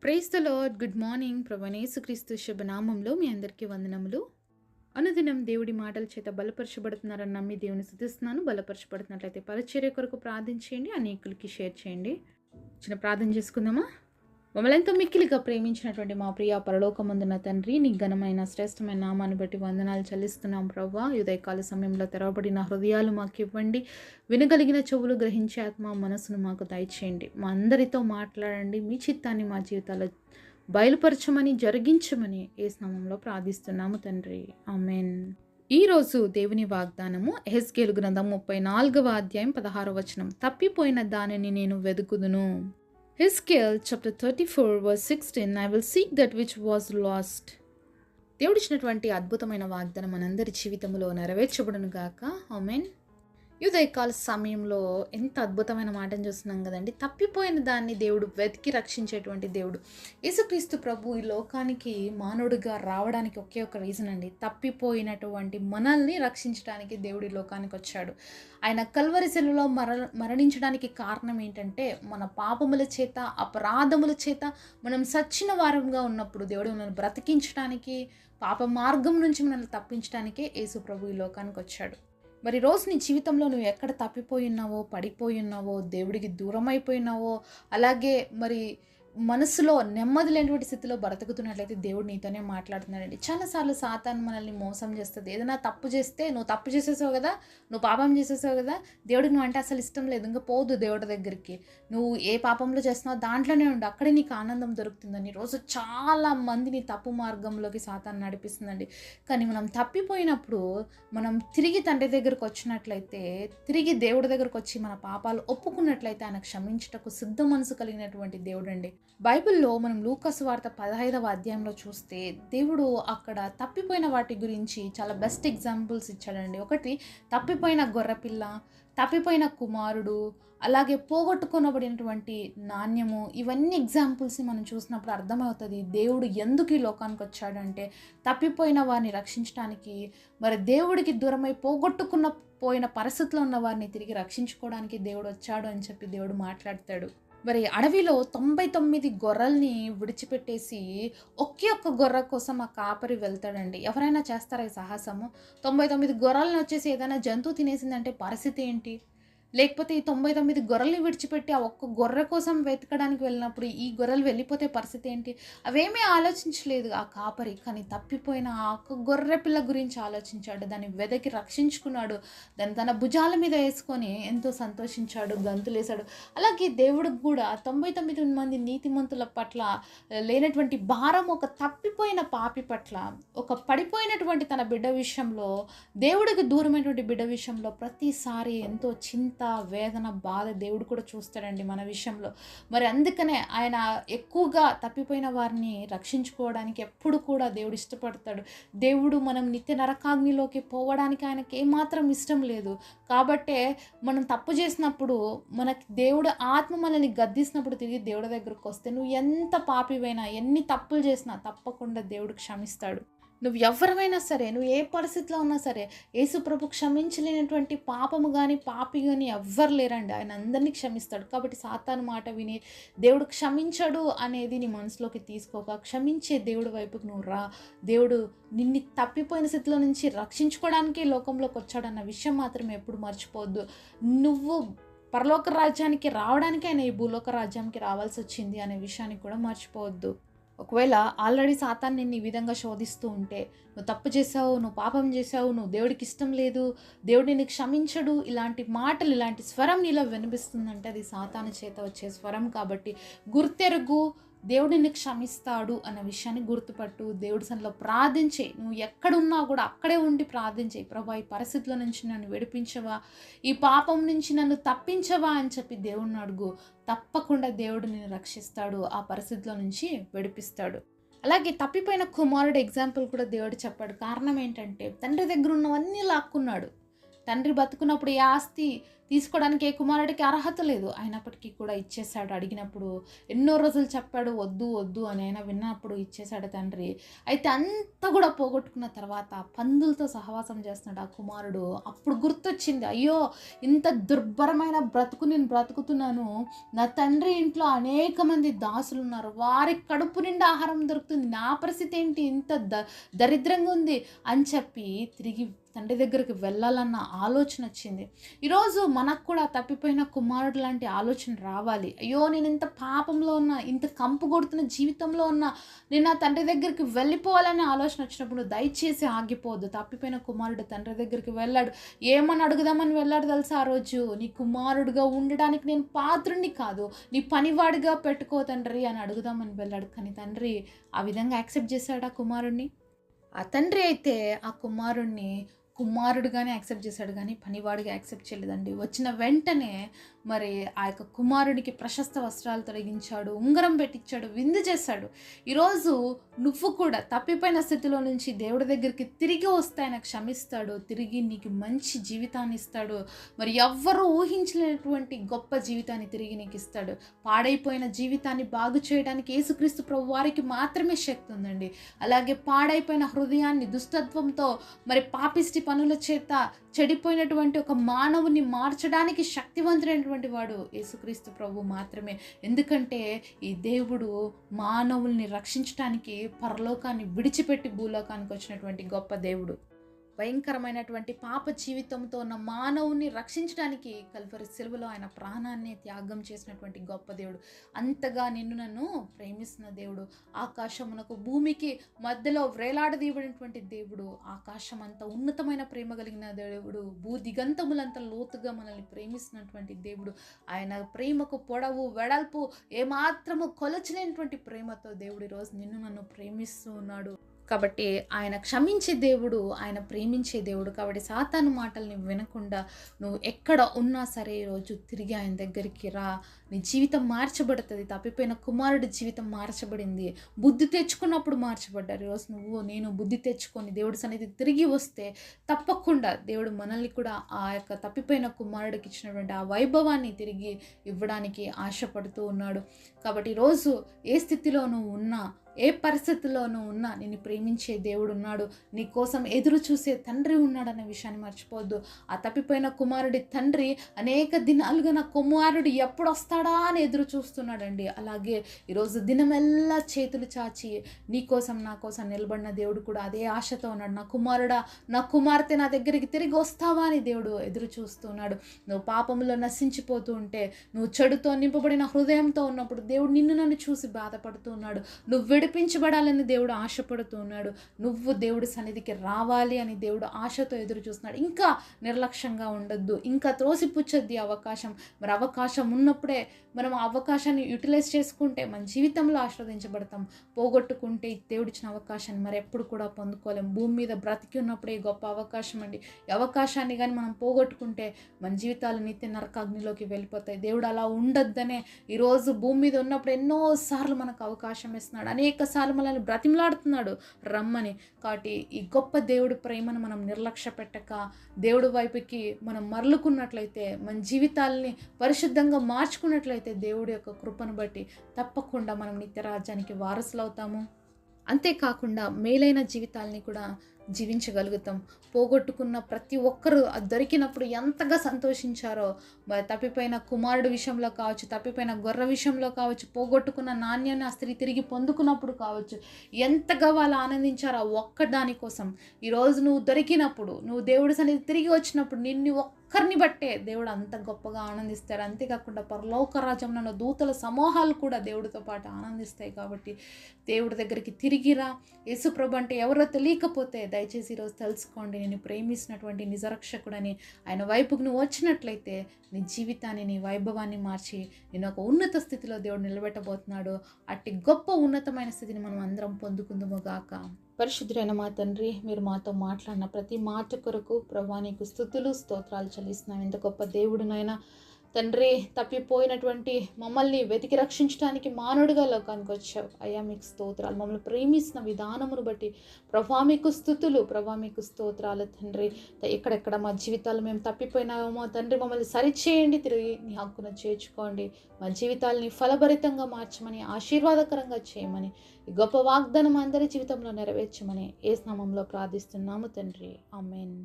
Praise the lord. Good morning. ప్రభువైన యేసుక్రీస్తు శుభనామంలో మీ అందరికీ వందనములు. అనుదినం దేవుడి మాటల చేత బలపరచబడుతున్నారని నమ్మి దేవుని స్తుతిస్తున్నాను. బలపరచబడుతున్నట్లయితే పరిచర్య కొరకు ప్రార్థించేయండి, అనేకులకి షేర్ చేయండి. చిన్న ప్రార్థన చేసుకుందామా? మమ్మల్ని ఎంతో మిక్కిలిగా ప్రేమించినటువంటి మా ప్రియ పరలోకమందున తండ్రి, నీ ఘనమైన శ్రేష్టమైన నామాన్ని బట్టి వందనాలు చెల్లిస్తున్నాం ప్రభువా. ఈ ఉదయకాల సమయంలో తెరవబడిన హృదయాలు మాకు ఇవ్వండి, వినగలిగిన చెవులు గ్రహించే ఆత్మ మనసును మాకు దయచేయండి. మా అందరితో మాట్లాడండి, మీ చిత్తాన్ని మా జీవితాల్లో బయలుపరచమని, జరిగించమని యేసు నామములో ప్రార్థిస్తున్నాము తండ్రి. ఆమేన్. ఈరోజు దేవుని వాగ్దానము యెహెజ్కేలు గ్రంథం 34వ అధ్యాయం 16వ వచనం. తప్పిపోయిన దానిని నేను వెదుకుదును. Hizkiel chapter 34 verse 16, I will seek that which was lost. దేవుడిచ్చినటువంటి అద్భుతమైన వాగ్దానం మనందరి జీవితంలో నెరవేర్చబడును గాక. ఆమేన్. ఉదయకాల సమయంలో ఎంత అద్భుతమైన మాటను చూస్తున్నాం కదండి. తప్పిపోయిన దాన్ని దేవుడు వెతికి రక్షించేటువంటి దేవుడు. యేసుక్రీస్తు ప్రభు ఈ లోకానికి మానవుడిగా రావడానికి ఒకే ఒక రీజన్ అండి. తప్పిపోయినటువంటి మనల్ని రక్షించడానికి దేవుడు ఈ లోకానికి వచ్చాడు. ఆయన కల్వరి శిలువలో మరణించడానికి కారణం ఏంటంటే, మన పాపముల చేత, అపరాధముల చేత మనం సచ్చిన వారంగా ఉన్నప్పుడు దేవుడు మనల్ని బ్రతికించడానికి, పాప మార్గం నుంచి మనల్ని తప్పించడానికే యేసు ప్రభు ఈ లోకానికి వచ్చాడు. మరి రోజు నీ జీవితంలో నువ్వు ఎక్కడ తప్పిపోయి ఉన్నావో, పడిపోయి ఉన్నావో, దేవుడికి దూరం అయిపోయినావో, అలాగే మరి మనసులో నెమ్మది లేనటువంటి స్థితిలో బ్రతుకుతున్నట్లయితే దేవుడు నీతోనే మాట్లాడుతున్నాడండి. చాలాసార్లు సాతాను మనల్ని మోసం చేస్తుంది. ఏదైనా తప్పు చేస్తే, నువ్వు తప్పు చేసేసావు కదా, నువ్వు పాపం చేసేసావు కదా, దేవుడికి నువ్వు అంటే అసలు ఇష్టం లేదు, ఇంకా పోదు దేవుడి దగ్గరికి, నువ్వు ఏ పాపంలో చేస్తున్నావు దాంట్లోనే ఉండు, అక్కడే నీకు ఆనందం దొరుకుతుందని రోజు చాలా మందిని తప్పు మార్గంలోకి సాతాను నడిపిస్తుందండి. కానీ మనం తప్పిపోయినప్పుడు మనం తిరిగి తండ్రి దగ్గరకు వచ్చినట్లయితే, తిరిగి దేవుడి దగ్గరకు వచ్చి మన పాపాలు ఒప్పుకున్నట్లయితే ఆయన క్షమించుటకు సిద్ధ మనసు కలిగినటువంటి దేవుడు అండి. బైబిల్లో మనం లూకా సువార్త 15వ అధ్యాయంలో చూస్తే దేవుడు అక్కడ తప్పిపోయిన వాటి గురించి చాలా బెస్ట్ ఎగ్జాంపుల్స్ ఇచ్చాడండి. ఒకటి తప్పిపోయిన గొర్రెపిల్ల, తప్పిపోయిన కుమారుడు, అలాగే పోగొట్టుకొనబడినటువంటి నాణ్యము. ఇవన్నీ ఎగ్జాంపుల్స్ని మనం చూసినప్పుడు అర్థమవుతుంది దేవుడు ఎందుకు ఈ లోకానికి వచ్చాడంటే తప్పిపోయిన వారిని రక్షించడానికి, మరి దేవుడికి దూరమై పోయిన పరిస్థితిలో ఉన్న వారిని తిరిగి రక్షించుకోవడానికి దేవుడు వచ్చాడు అని చెప్పి దేవుడు మాట్లాడతాడు. మరి అడవిలో 99 గొర్రెల్ని విడిచిపెట్టేసి ఒకే ఒక్క గొర్రె కోసం ఆ కాపరి వెళ్తాడండి. ఎవరైనా చేస్తారా ఈ సాహసము? 99 గొర్రెలను వచ్చేసి ఏదైనా జంతువు తినేసిందంటే పరిస్థితి ఏంటి? లేకపోతే ఈ 99 గొర్రెల్ని విడిచిపెట్టి ఆ ఒక్క గొర్రె కోసం వెతకడానికి వెళ్ళినప్పుడు ఈ గొర్రెలు వెళ్ళిపోతే పరిస్థితి ఏంటి? అవేమీ ఆలోచించలేదు ఆ కాపరి. కానీ తప్పిపోయిన ఆ ఒక్క గొర్రె పిల్ల గురించి ఆలోచించాడు, దాన్ని వెదకి రక్షించుకున్నాడు, దాన్ని తన భుజాల మీద వేసుకొని ఎంతో సంతోషించాడు, గంతులేశాడు. అలాగే దేవుడికి కూడా 99 మంది నీతిమంతుల పట్ల లేనటువంటి భారం ఒక తప్పిపోయిన పాపి పట్ల, ఒక పడిపోయినటువంటి తన బిడ్డ విషయంలో, దేవుడికి దూరమైనటువంటి బిడ్డ విషయంలో ప్రతిసారి ఎంతో వేదన, బాధ దేవుడు కూడా చూస్తాడండి మన విషయంలో. మరి అందుకనే ఆయన ఎక్కువగా తప్పిపోయిన వారిని రక్షించుకోవడానికి ఎప్పుడు కూడా దేవుడు ఇష్టపడతాడు. దేవుడు మనం నిత్య నరకాగ్నిలోకి పోవడానికి ఆయనకి ఏమాత్రం ఇష్టం లేదు. కాబట్టే మనం తప్పు చేసినప్పుడు, మనకి దేవుడు ఆత్మ మనల్ని గద్దిస్తున్నప్పుడు తిరిగి దేవుడి దగ్గరకు వస్తే, నువ్వు ఎంత పాపివైనా, ఎన్ని తప్పులు చేసినా తప్పకుండా దేవుడు క్షమిస్తాడు. నువ్వు ఎవరైనా సరే, నువ్వు ఏ పరిస్థితిలో ఉన్నా సరే, యేసు ప్రభు క్షమించలేనటువంటి పాపము కానీ, పాపి కానీ ఎవ్వరు లేరండి. ఆయన అందరినీ క్షమిస్తాడు. కాబట్టి సాతాను మాట విని దేవుడు క్షమించడు అనేది నీ మనసులోకి తీసుకోక, క్షమించే దేవుడి వైపుకి నువ్వు రా. దేవుడు నిన్ను తప్పిపోయిన స్థితిలో నుంచి రక్షించుకోవడానికి లోకంలోకి వచ్చాడన్న విషయం మాత్రం ఎప్పుడు మర్చిపోవద్దు. నువ్వు పరలోక రాజ్యానికి రావడానికి ఆయన ఈ భూలోక రాజ్యానికి రావాల్సి వచ్చింది అనే విషయాన్ని కూడా మర్చిపోవద్దు. ఒకవేళ ఆల్రెడీ సాతాను నిన్ను ఈ విధంగా శోధిస్తూ ఉంటే, నువ్వు తప్పు చేసావు, నువ్వు పాపం చేసావు, నువ్వు దేవుడికి ఇష్టం లేదు, దేవుడు నిన్ను క్షమించడు, ఇలాంటి మాటలు, ఇలాంటి స్వరం నీలో వినిపిస్తుందంటే అది సాతాను చేత వచ్చే స్వరం. కాబట్టి గుర్తెరుగు, దేవుడు నిన్ను క్షమిస్తాడు అన్న విషయాన్ని గుర్తుపట్టు. దేవుడి సన్నిధిలో ప్రార్థించే, నువ్వు ఎక్కడున్నా కూడా అక్కడే ఉండి ప్రార్థించే. ప్రభా, ఈ పరిస్థితుల నుంచి నన్ను విడిపించవా, ఈ పాపం నుంచి నన్ను తప్పించవా అని చెప్పి దేవుడిని అడుగు. తప్పకుండా దేవుడు నిన్ను రక్షిస్తాడు, ఆ పరిస్థితిలో నుంచి విడిపిస్తాడు. అలాగే తప్పిపోయిన కుమారుడు ఎగ్జాంపుల్ కూడా దేవుడు చెప్పాడు. కారణం ఏంటంటే తండ్రి దగ్గర ఉన్నవన్నీ లాక్కున్నాడు. తండ్రి బతుకున్నప్పుడు ఏ ఆస్తి తీసుకోవడానికి ఏ కుమారుడికి అర్హత లేదు. అయినప్పటికీ కూడా ఇచ్చేశాడు. అడిగినప్పుడు ఎన్నో రోజులు చెప్పాడు వద్దు వద్దు అని, అయినా విన్నప్పుడు ఇచ్చేశాడు తండ్రి. అయితే అంతా కూడా పోగొట్టుకున్న తర్వాత పందులతో సహవాసం చేస్తున్నాడు ఆ కుమారుడు. అప్పుడు గుర్తొచ్చింది, అయ్యో ఇంత దుర్భరమైన బ్రతుకు నేను బ్రతుకుతున్నాను, నా తండ్రి ఇంట్లో అనేక మంది దాసులు ఉన్నారు, వారి కడుపు నిండా ఆహారం దొరుకుతుంది, నా పరిస్థితి ఏంటి ఇంత దరిద్రంగా ఉంది అని చెప్పి తిరిగి తండ్రి దగ్గరికి వెళ్ళాలన్న ఆలోచన వచ్చింది. ఈరోజు మనకు కూడా తప్పిపోయిన కుమారుడు లాంటి ఆలోచన రావాలి. అయ్యో నేను ఇంత పాపంలో ఉన్నా, ఇంత కంపు కొడుతున్న జీవితంలో ఉన్నా, నేను నా తండ్రి దగ్గరికి వెళ్ళిపోవాలనే ఆలోచన వచ్చినప్పుడు దయచేసి ఆగిపోవద్దు. తప్పిపోయిన కుమారుడు తండ్రి దగ్గరికి వెళ్ళాడు. ఏమని అడుగుదామని వెళ్ళాడు తెలుసా? ఆ రోజు నీ కుమారుడుగా ఉండడానికి నేను పాత్రుణ్ణి కాదు, నీ పనివాడిగా పెట్టుకో తండ్రి అని అడుగుదామని వెళ్ళాడు. కానీ తండ్రి ఆ విధంగా యాక్సెప్ట్ చేశాడు ఆ కుమారుడిని. ఆ తండ్రి అయితే ఆ కుమారుడిని కుమారుడుగానే యాక్సెప్ట్ చేశాడు, కానీ పనివాడిగా యాక్సెప్ట్ చేయలేదండి. వచ్చిన వెంటనే మరి ఆ యొక్క కుమారుడికి ప్రశస్త వస్త్రాలు తొలగించాడు, ఉంగరం పెట్టించాడు, విందు చేశాడు. ఈరోజు నువ్వు కూడా తప్పిపోయిన స్థితిలో నుంచి దేవుడి దగ్గరికి తిరిగి వస్తే ఆయన క్షమిస్తాడు, తిరిగి నీకు మంచి జీవితాన్ని ఇస్తాడు. మరి ఎవ్వరూ ఊహించలేనటువంటి గొప్ప జీవితాన్ని తిరిగి నీకు ఇస్తాడు. పాడైపోయిన జీవితాన్ని బాగు చేయడానికి యేసుక్రీస్తు ప్రభు వారికి మాత్రమే శక్తి ఉందండి. అలాగే పాడైపోయిన హృదయాన్ని దుష్టత్వంతో మరి పాపిష్టి పనుల చేత చెడిపోయినటువంటి ఒక మానవుని మార్చడానికి శక్తివంతుడైనటువంటి వాడు యేసుక్రీస్తు ప్రభు మాత్రమే. ఎందుకంటే ఈ దేవుడు మానవుల్ని రక్షించడానికి పరలోకాన్ని విడిచిపెట్టి భూలోకానికి వచ్చినటువంటి గొప్ప దేవుడు. భయంకరమైనటువంటి పాప జీవితంతో ఉన్న మానవుని రక్షించడానికి కల్వరి సిలువలో ఆయన ప్రాణాన్ని త్యాగం చేసినటువంటి గొప్ప దేవుడు. అంతగా నిన్ను నన్ను ప్రేమిస్తున్న దేవుడు, ఆకాశమునకు భూమికి మధ్యలో వ్రేలాడదీయబడినటువంటి దేవుడు, ఆకాశం అంత ఉన్నతమైన ప్రేమ కలిగిన దేవుడు, భూదిగంతములంత లోతుగా మనల్ని ప్రేమిస్తున్నటువంటి దేవుడు. ఆయన ప్రేమకు పొడవు వెడల్పు ఏమాత్రము కొలచలేనటువంటి ప్రేమతో దేవుడు ఈరోజు నిన్ను నన్ను ప్రేమిస్తూ ఉన్నాడు. కాబట్టి ఆయన క్షమించే దేవుడు, ఆయన ప్రేమించే దేవుడు. కాబట్టి సాతాను మాటల్ని వినకుండా నువ్వు ఎక్కడ ఉన్నా సరే ఈరోజు తిరిగి ఆయన దగ్గరికి రా. నీ జీవితం మార్చబడుతుంది. తప్పిపోయిన కుమారుడి జీవితం మార్చబడింది. బుద్ధి తెచ్చుకున్నప్పుడు మార్చబడ్డారు. ఈరోజు నువ్వు నేను బుద్ధి తెచ్చుకొని దేవుడి సన్నిధికి తిరిగి వస్తే తప్పకుండా దేవుడు మనల్ని కూడా ఆ యొక్క తప్పిపోయిన కుమారుడికి ఇచ్చినటువంటి ఆ వైభవాన్ని తిరిగి ఇవ్వడానికి ఆశపడుతూ ఉన్నాడు. కాబట్టి ఈరోజు ఏ స్థితిలో నువ్వు ఉన్నా, ఏ పరిస్థితుల్లోనూ ఉన్నా నిన్ను ప్రేమించే దేవుడు ఉన్నాడు, నీ కోసం ఎదురు చూసే తండ్రి ఉన్నాడనే విషయాన్ని మర్చిపోవద్దు. ఆ తప్పిపోయిన కుమారుడి తండ్రి అనేక దినాలుగా నా కుమారుడు ఎప్పుడు వస్తాడా అని ఎదురు చూస్తున్నాడండి. అలాగే ఈరోజు దినమెల్లా చేతులు చాచి నీ కోసం నా కోసం నిలబడిన దేవుడు కూడా అదే ఆశతో ఉన్నాడు. నా కుమారుడా, నా కుమార్తె నా దగ్గరికి తిరిగి వస్తావా అని దేవుడు ఎదురు చూస్తున్నాడు. నువ్వు పాపంలో నశించిపోతూ ఉంటే, నువ్వు చెడుతో నింపబడిన హృదయంతో ఉన్నప్పుడు దేవుడు నిన్ను నన్ను చూసి బాధపడుతూ ఉన్నాడు. నువ్వు విడిపించబడాలని దేవుడు ఆశపడుతూ ఉన్నాడు. నువ్వు దేవుడి సన్నిధికి రావాలి అని దేవుడు ఆశతో ఎదురు చూస్తున్నాడు. ఇంకా నిర్లక్ష్యంగా ఉండొద్దు, ఇంకా త్రోసిపుచ్చొద్ది అవకాశం. మరి అవకాశం ఉన్నప్పుడే మనం ఆ అవకాశాన్ని యూటిలైజ్ చేసుకుంటే మన జీవితంలో ఆస్వాదించబడతాం. పోగొట్టుకుంటే దేవుడిచ్చిన అవకాశాన్ని మరి ఎప్పుడు కూడా పొందుకోలేం. భూమి మీద బ్రతికి ఉన్నప్పుడే గొప్ప అవకాశం అండి. ఈ అవకాశాన్ని కానీ మనం పోగొట్టుకుంటే మన జీవితాలు నిత్య నరకాగ్నిలోకి వెళ్ళిపోతాయి. దేవుడు అలా ఉండొద్దనే ఈరోజు భూమి మీద ఉన్నప్పుడు ఎన్నోసార్లు మనకు అవకాశం ఇస్తున్నాడు, అనేక సార్లు మనల్ని బ్రతిమలాడుతున్నాడు రమ్మని. కాబట్టి ఈ గొప్ప దేవుడి ప్రేమను మనం నిర్లక్ష్య పెట్టక దేవుడి వైపుకి మనం మరలుకున్నట్లయితే, మన జీవితాలని పరిశుద్ధంగా మార్చుకున్నట్లయితే దేవుడి యొక్క కృపను బట్టి తప్పకుండా మనం నిత్యరాజ్యానికి వారసులు అవుతాము. అంతేకాకుండా మేలైన జీవితాలని కూడా జీవించగలుగుతాం. పోగొట్టుకున్న ప్రతి ఒక్కరూ అది దొరికినప్పుడు ఎంతగా సంతోషించారో, తప్పిపోయిన కుమారుడు విషయంలో కావచ్చు, తప్పిపోయిన గొర్రె విషయంలో కావచ్చు, పోగొట్టుకున్న నాణ్యాన్ని ఆ స్త్రీ తిరిగి పొందుకున్నప్పుడు కావచ్చు, ఎంతగా వాళ్ళు ఆనందించారో ఒక్క దానికోసం. ఈరోజు నువ్వు దొరికినప్పుడు, నువ్వు దేవుడి సన్నిధి తిరిగి వచ్చినప్పుడు నిన్ను ఒక్కరిని బట్టే దేవుడు అంత గొప్పగా ఆనందిస్తారు. అంతేకాకుండా పరలోక రాజ్యంలో దూతల సమూహాలు కూడా దేవుడితో పాటు ఆనందిస్తాయి. కాబట్టి దేవుడి దగ్గరికి తిరిగిరా. యేసుప్రభు అంటే ఎవరో తెలియకపోతే దయచేసి ఈరోజు తెలుసుకోండి. నేను ప్రేమిస్తున్నటువంటి నిజరక్షకుడని ఆయన వైపుకు నువ్వు వచ్చినట్లయితే నీ జీవితాన్ని, నీ వైభవాన్ని మార్చి నేను ఒక ఉన్నత స్థితిలో దేవుడు నిలబెట్టబోతున్నాడు. అట్టి గొప్ప ఉన్నతమైన స్థితిని మనం అందరం పొందుకుందుము గాక. పరిశుద్ధుడైన మా తండ్రి, మీరు మాతో మాట్లాడిన ప్రతి మాట కొరకు ప్రభువా నీకు స్తుతులు స్తోత్రాలు చెల్లిస్తున్నాం. ఎంత గొప్ప దేవుడునైనా తండ్రి, తప్పిపోయినటువంటి మమ్మల్ని వెతికి రక్షించడానికి మానవుడిగా లోకానికి వచ్చావు. అయ్యా మీకు స్తోత్రాలు. మమ్మల్ని ప్రేమిస్తున్న విధానమును బట్టి ప్రభా మీకు స్తుతులు, ప్రభా మీకు స్తోత్రాలు తండ్రి. ఎక్కడెక్కడ మా జీవితాలు మేము తప్పిపోయినామో తండ్రి మమ్మల్ని సరిచేయండి, తిరిగి నీ హక్కును చేర్చుకోండి. మా జీవితాలని ఫలభరితంగా మార్చమని, ఆశీర్వాదకరంగా చేయమని, ఈ గొప్ప వాగ్దానం అందరి జీవితంలో నెరవేర్చమని యేసు నామములో ప్రార్థిస్తున్నాము తండ్రి. ఆమేన్.